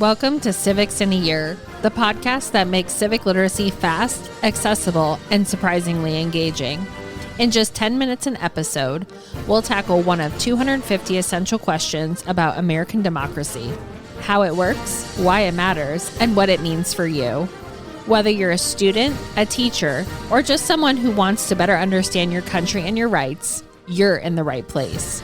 Welcome to Civics in a Year, the podcast that makes civic literacy fast, accessible, and surprisingly engaging. In just 10 minutes an episode, we'll tackle one of 250 essential questions about American democracy, how it works, why it matters, and what it means for you. Whether you're a student, a teacher, or just someone who wants to better understand your country and your rights, you're in the right place.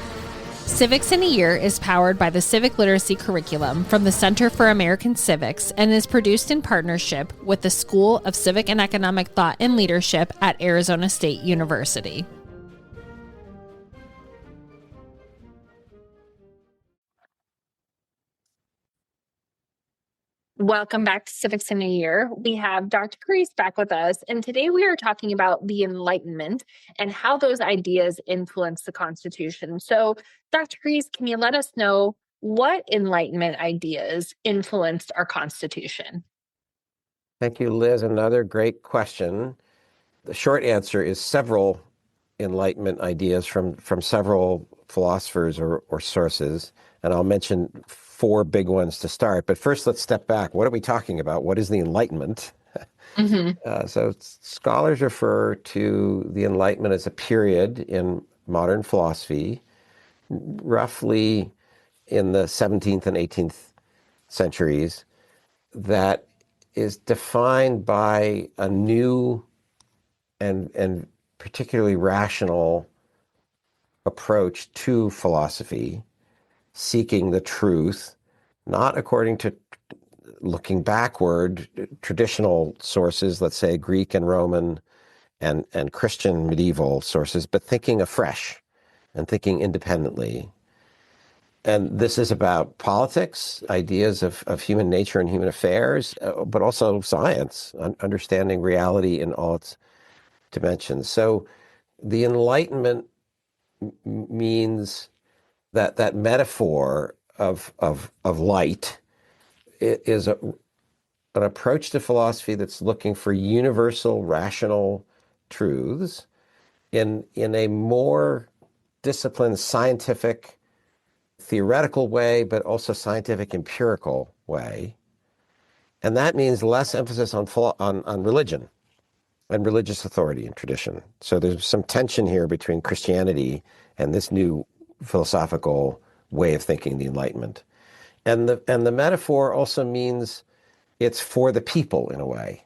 Civics in a Year is powered by the Civic Literacy Curriculum from the Center for American Civics and is produced in partnership with the School of Civic and Economic Thought and Leadership at Arizona State University. Welcome back to Civics in a Year. We have Dr. Carrese back with us, and today we are talking about the Enlightenment and how those ideas influence the Constitution. So, Dr. Carrese, can you let us know what Enlightenment ideas influenced our Constitution? Thank you, Liz. Another great question. The short answer is several Enlightenment ideas from several philosophers or sources, and I'll mention four big ones to start. But first, let's step back. What are we talking about? What is the Enlightenment? So scholars refer to the Enlightenment as a period in modern philosophy, roughly in the 17th and 18th centuries, that is defined by a new and particularly rational approach to philosophy, seeking the truth, not according to looking backward, traditional sources, let's say Greek and Roman and Christian medieval sources, but thinking afresh and thinking independently. And this is about politics, ideas of human nature and human affairs, but also science, understanding reality in all its dimensions. So the Enlightenment means that metaphor of light is an approach to philosophy that's looking for universal rational truths in a more disciplined scientific theoretical way, but also scientific empirical way. And that means less emphasis on religion and religious authority and tradition. So there's some tension here between Christianity and this new philosophical way of thinking, the Enlightenment. And the metaphor also means it's for the people in a way,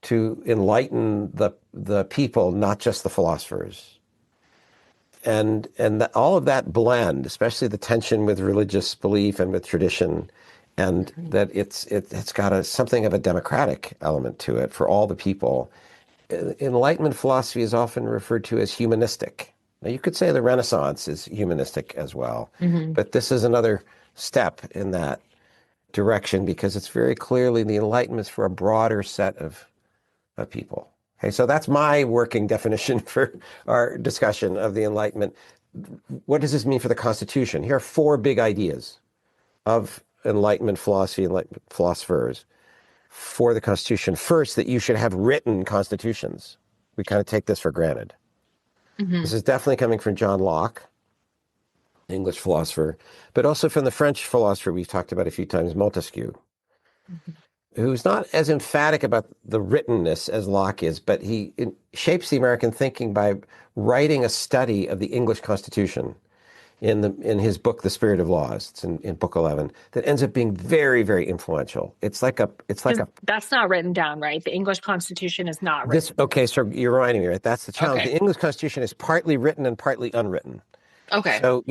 to enlighten the people, not just the philosophers. And all of that blend, especially the tension with religious belief and with tradition, and that it's got something of a democratic element to it for all the people. Enlightenment philosophy is often referred to as humanistic. Now, you could say the Renaissance is humanistic as well, but this is another step in that direction because it's very clearly the Enlightenment is for a broader set of people. Okay, so that's my working definition for our discussion of the Enlightenment. What does this mean for the Constitution? Here are four big ideas of Enlightenment philosophy, Enlightenment philosophers for the Constitution. First, that you should have written constitutions. We kind of take this for granted. This is definitely coming from John Locke, English philosopher, but also from the French philosopher we've talked about a few times, Montesquieu, who's not as emphatic about the writtenness as Locke is, but he shapes the American thinking by writing a study of the English Constitution in his book, The Spirit of Laws. It's in book 11, that ends up being very, very influential. It's like a that's not written down, right? The English Constitution is not written. Okay, so you're reminding me, right? That's the challenge. Okay. The English Constitution is partly written and partly unwritten. Okay. So,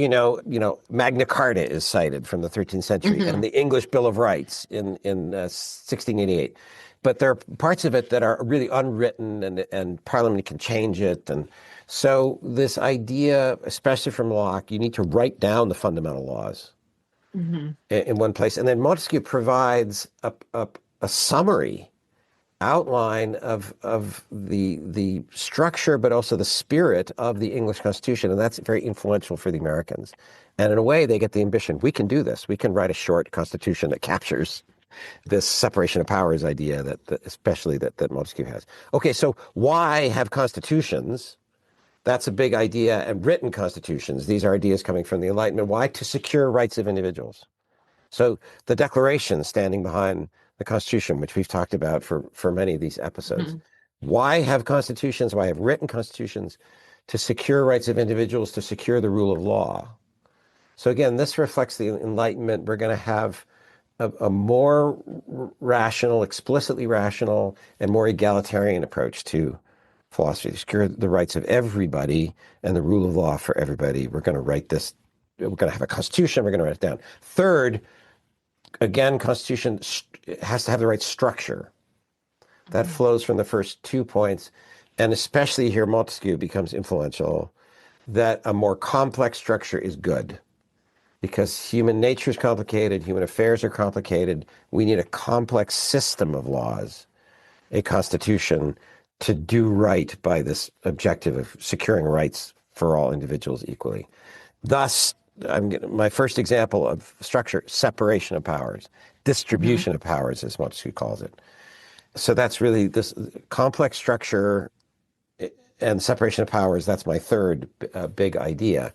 Magna Carta is cited from the 13th century and the English Bill of Rights in 1688. But there are parts of it that are really unwritten and Parliament can change it. And so this idea, especially from Locke, you need to write down the fundamental laws in one place. And then Montesquieu provides a summary outline of the structure, but also the spirit of the English Constitution. And that's very influential for the Americans. And in a way, they get the ambition. We can do this. We can write a short constitution that captures this separation of powers idea especially that Montesquieu has. Okay, so why have constitutions? That's a big idea. And written constitutions. These are ideas coming from the Enlightenment. Why? To secure rights of individuals. So the Declaration standing behind the Constitution, which we've talked about for many of these episodes. Why have constitutions? Why have written constitutions? To secure rights of individuals, to secure the rule of law. So again, this reflects the Enlightenment. We're going to have a more rational, explicitly rational, and more egalitarian approach to philosophy to secure the rights of everybody and the rule of law for everybody. We're going to write this. We're going to have a constitution. We're going to write it down. Third, again, constitution has to have the right structure. That flows from the first 2 points. And especially here, Montesquieu becomes influential, that a more complex structure is good. Because human nature is complicated, human affairs are complicated. We need a complex system of laws, a constitution, to do right by this objective of securing rights for all individuals equally. Thus, my first example of structure, separation of powers, distribution of powers, as Montesquieu calls it. So that's really this complex structure and separation of powers. That's my third big idea.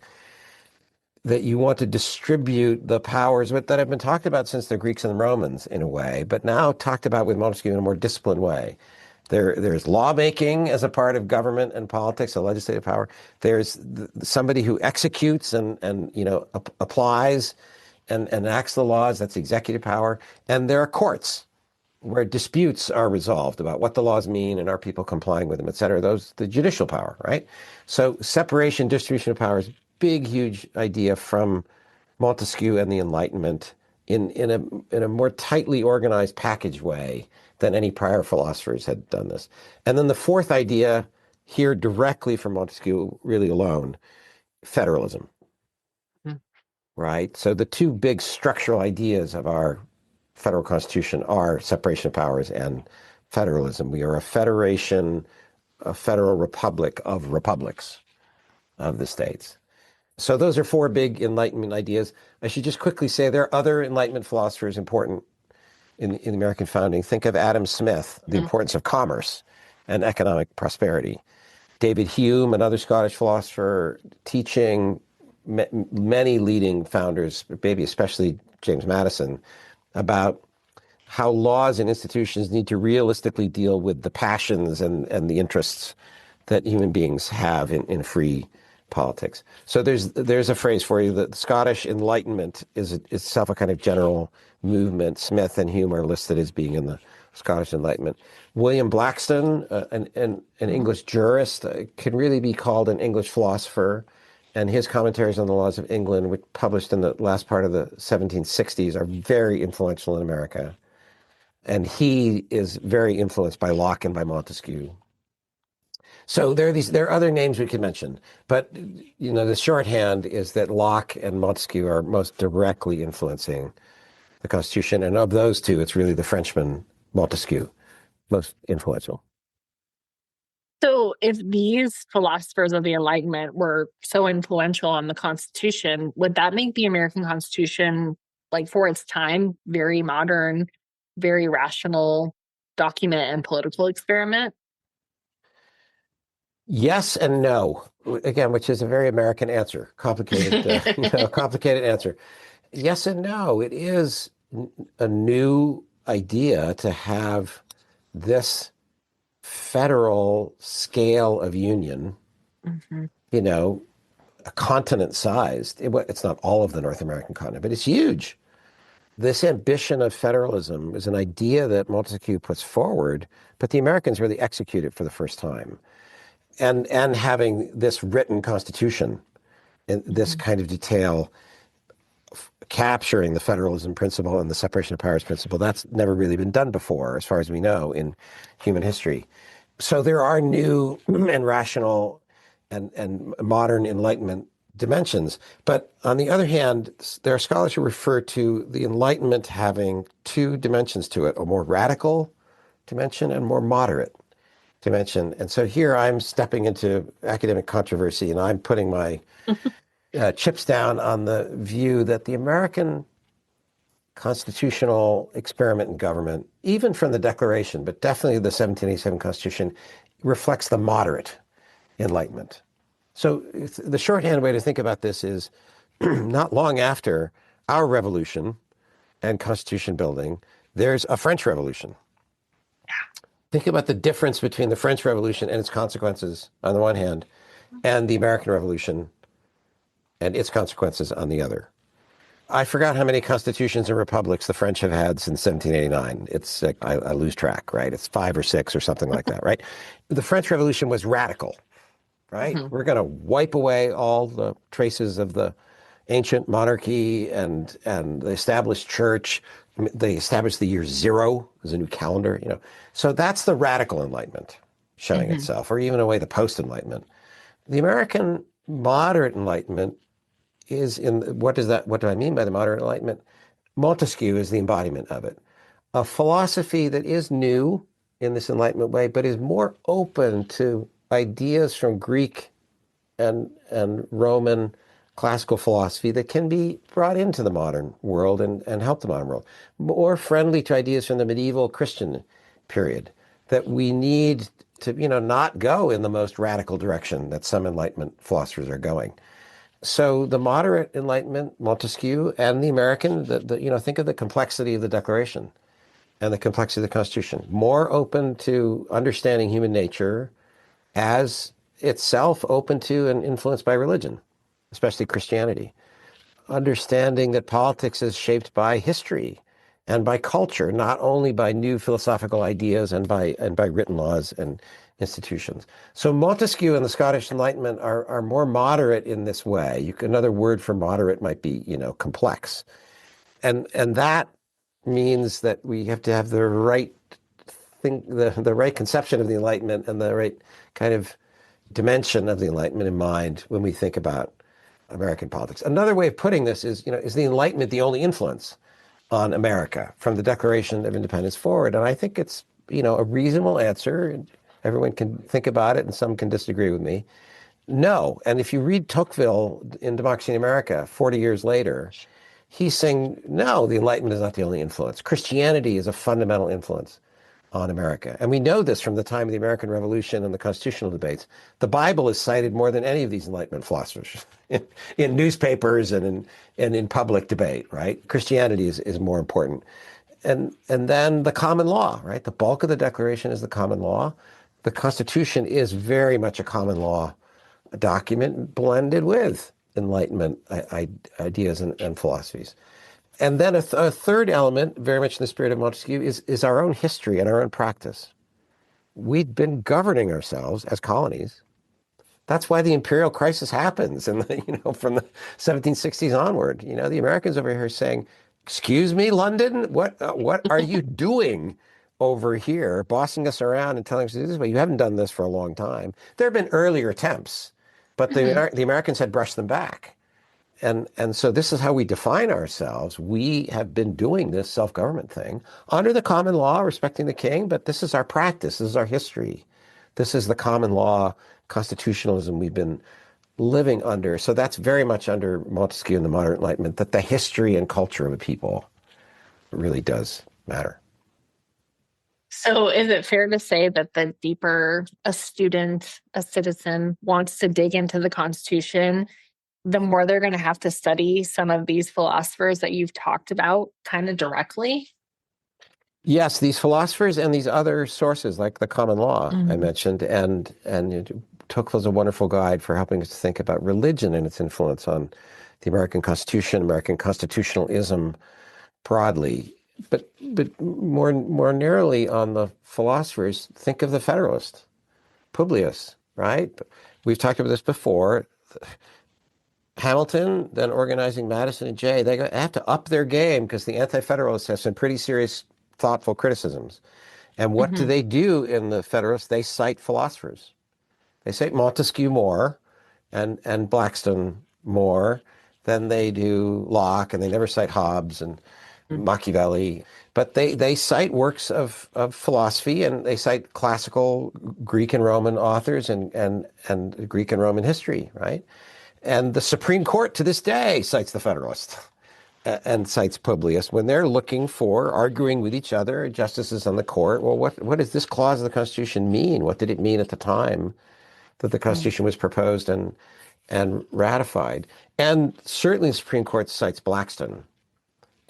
That you want to distribute the powers that have been talked about since the Greeks and the Romans in a way, but now talked about with Montesquieu in a more disciplined way. There's lawmaking as a part of government and politics, a legislative power. There's somebody who executes and applies and enacts the laws. That's executive power. And there are courts where disputes are resolved about what the laws mean and are people complying with them, et cetera. Those, the judicial power, right? So separation, distribution of powers, big, huge idea from Montesquieu and the Enlightenment in a more tightly organized package way than any prior philosophers had done this. And then the fourth idea here directly from Montesquieu, really alone, federalism, right? So the two big structural ideas of our federal constitution are separation of powers and federalism. We are a federation, a federal republic of republics of the states. So those are four big Enlightenment ideas. I should just quickly say there are other Enlightenment philosophers important in the American founding. Think of Adam Smith, the importance of commerce and economic prosperity. David Hume, another Scottish philosopher, teaching many leading founders, maybe especially James Madison, about how laws and institutions need to realistically deal with the passions and the interests that human beings have in free politics. So there's a phrase for you. The Scottish Enlightenment is itself a kind of general movement. Smith and Hume are listed as being in the Scottish Enlightenment. William Blackstone, an English jurist, can really be called an English philosopher, and his commentaries on the laws of England, which published in the last part of the 1760s, are very influential in America. And he is very influenced by Locke and by Montesquieu. So there are other names we could mention, but the shorthand is that Locke and Montesquieu are most directly influencing the Constitution, and of those two, it's really the Frenchman Montesquieu most influential. So if these philosophers of the Enlightenment were so influential on the Constitution, would that make the American Constitution, like for its time, very modern, very rational document and political experiment? Yes and no. Again, which is a very American answer, complicated, complicated answer. Yes and no. It is a new idea to have this federal scale of union, a continent sized. It's not all of the North American continent, but it's huge. This ambition of federalism is an idea that Montesquieu puts forward, but the Americans really execute it for the first time. And having this written constitution in this kind of detail, capturing the federalism principle and the separation of powers principle, that's never really been done before, as far as we know, in human history. So there are new and rational and modern Enlightenment dimensions. But on the other hand, there are scholars who refer to the Enlightenment having two dimensions to it, a more radical dimension and more moderate dimension. And so here I'm stepping into academic controversy, and I'm putting my chips down on the view that the American constitutional experiment in government, even from the Declaration, but definitely the 1787 Constitution, reflects the moderate Enlightenment. So the shorthand way to think about this is not long after our revolution, and constitution building, there's a French Revolution. Think about the difference between the French Revolution and its consequences on the one hand, and the American Revolution and its consequences on the other. I forgot how many constitutions and republics the French have had since 1789. It's I lose track, right? It's 5 or 6 or something like that, right? The French Revolution was radical, right? Mm-hmm. We're going to wipe away all the traces of the ancient monarchy and the established church. They established the year 0 as a new calendar, you know. So that's the radical Enlightenment showing Mm-hmm. itself, or even a way the post-Enlightenment. The American moderate Enlightenment is what do I mean by the moderate Enlightenment? Montesquieu is the embodiment of it. A philosophy that is new in this Enlightenment way, but is more open to ideas from Greek and Roman classical philosophy that can be brought into the modern world and help the modern world. More friendly to ideas from the medieval Christian period that we need to, not go in the most radical direction that some Enlightenment philosophers are going. So the moderate Enlightenment, Montesquieu, and the American, think of the complexity of the Declaration and the complexity of the Constitution. More open to understanding human nature as itself open to and influenced by religion, especially Christianity. Understanding that politics is shaped by history and by culture, not only by new philosophical ideas and by written laws and institutions. So Montesquieu and the Scottish Enlightenment are more moderate in this way. Another word for moderate might be, complex. And that means that we have to have the right thing, the right conception of the Enlightenment and the right kind of dimension of the Enlightenment in mind when we think about American politics. Another way of putting this is, is the Enlightenment the only influence on America from the Declaration of Independence forward? And I think it's, a reasonable answer. Everyone can think about it and some can disagree with me. No. And if you read Tocqueville in Democracy in America 40 years later, he's saying, no, the Enlightenment is not the only influence. Christianity is a fundamental influence on America. And we know this from the time of the American Revolution and the constitutional debates. The Bible is cited more than any of these Enlightenment philosophers in newspapers and in public debate, right? Christianity is more important. And then the common law, right? The bulk of the Declaration is the common law. The Constitution is very much a common law document blended with Enlightenment ideas and philosophies. And then a third element, very much in the spirit of Montesquieu, is our own history and our own practice. We've been governing ourselves as colonies. That's why the imperial crisis happens, and from the 1760s onward. The Americans over here saying, "Excuse me, London, what are you doing over here, bossing us around and telling us this way? You haven't done this for a long time." There have been earlier attempts, but the Americans had brushed them back. And so this is how we define ourselves. We have been doing this self-government thing under the common law, respecting the king, but this is our practice. This is our history. This is the common law constitutionalism we've been living under. So that's very much under Montesquieu and the modern Enlightenment, that the history and culture of a people really does matter. So is it fair to say that the deeper a student, a citizen wants to dig into the Constitution, the more they're going to have to study some of these philosophers that you've talked about kind of directly? Yes, these philosophers and these other sources like the common law I mentioned, and Tocqueville's a wonderful guide for helping us to think about religion and its influence on the American Constitution, American constitutionalism broadly, but more narrowly on the philosophers. Think of the Federalist, Publius, right? We've talked about this before. Hamilton, then organizing Madison and Jay, they have to up their game because the Anti-Federalists have some pretty serious, thoughtful criticisms. And what do they do in the Federalists? They cite philosophers. They cite Montesquieu more and Blackstone more than they do Locke, and they never cite Hobbes and Machiavelli. But they cite works of philosophy, and they cite classical Greek and Roman authors and Greek and Roman history, right? And the Supreme Court to this day cites the Federalist and cites Publius when they're looking for, arguing with each other, justices on the court. Well, what does this clause of the Constitution mean? What did it mean at the time that the Constitution was proposed and ratified? And certainly the Supreme Court cites Blackstone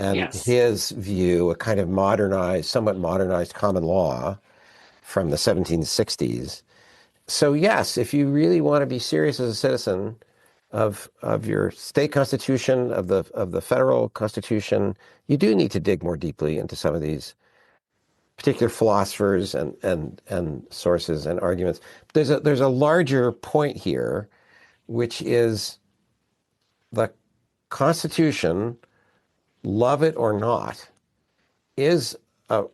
and Yes. his view, a kind of somewhat modernized common law from the 1760s. So yes, if you really want to be serious as a citizen of your state constitution, of the federal constitution, you do need to dig more deeply into some of these particular philosophers and sources and arguments. There's a larger point here, which is the Constitution, love it or not, is a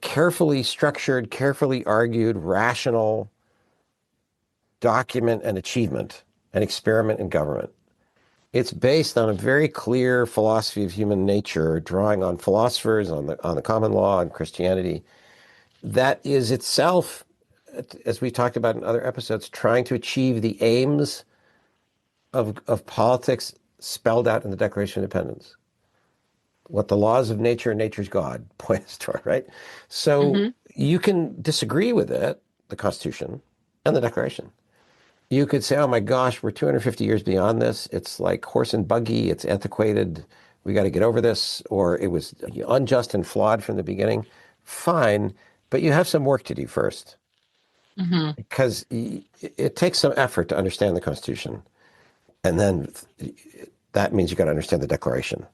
carefully structured, carefully argued, rational document and achievement, an experiment in government. It's based on a very clear philosophy of human nature, drawing on philosophers, on the common law and Christianity, that is itself, as we talked about in other episodes, trying to achieve the aims of politics spelled out in the Declaration of Independence. What the laws of nature and nature's God point us toward, right? So you can disagree with it, the Constitution and the Declaration. You could say, oh my gosh, we're 250 years beyond this. It's like horse and buggy. It's antiquated. We got to get over this. Or it was unjust and flawed from the beginning. Fine, but you have some work to do first. Because it takes some effort to understand the Constitution. And then that means you got to understand the Declaration.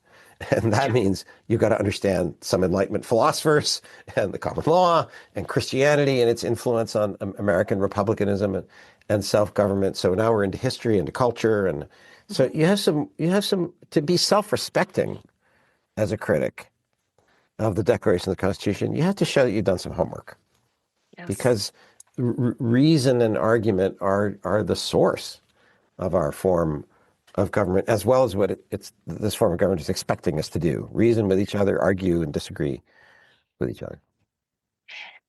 And that means you've got to understand some Enlightenment philosophers and the common law and Christianity and its influence on American republicanism and self-government. So now we're into history, into culture. And so you have some to be self-respecting as a critic of the Declaration of the Constitution. You have to show that you've done some homework. Yes. Because reason and argument are the source of our form of government, as well as what this form of government is expecting us to do: reason with each other, argue, and disagree with each other.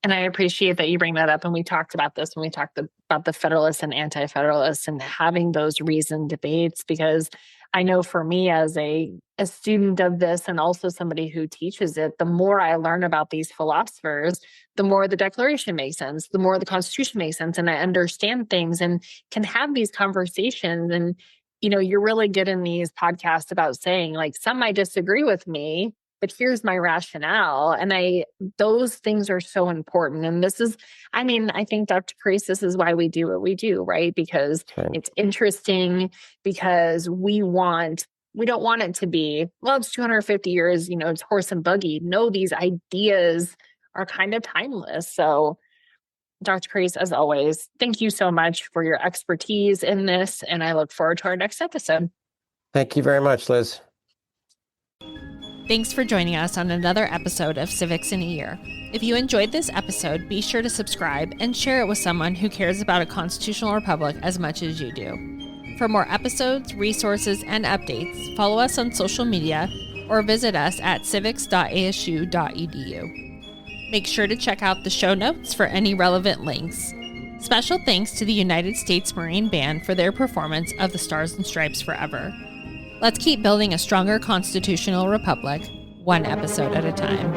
And I appreciate that you bring that up. And we talked about this when we talked about the Federalists and Anti-Federalists and having those reasoned debates, because I know for me as a student of this and also somebody who teaches it, the more I learn about these philosophers, the more the Declaration makes sense, the more the Constitution makes sense, and I understand things and can have these conversations. And, you're really good in these podcasts about saying, like, some might disagree with me, but here's my rationale. And those things are so important. And I think Dr. Carrese, this is why we do what we do, right? Because it's interesting, because we don't want it to be, well, it's 250 years, it's horse and buggy. No, these ideas are kind of timeless. So Dr. Carrese, as always, thank you so much for your expertise in this. And I look forward to our next episode. Thank you very much, Liz. Thanks for joining us on another episode of Civics in a Year. If you enjoyed this episode, be sure to subscribe and share it with someone who cares about a constitutional republic as much as you do. For more episodes, resources, and updates, follow us on social media or visit us at civics.asu.edu. Make sure to check out the show notes for any relevant links. Special thanks to the United States Marine Band for their performance of the Stars and Stripes Forever. Let's keep building a stronger constitutional republic, one episode at a time.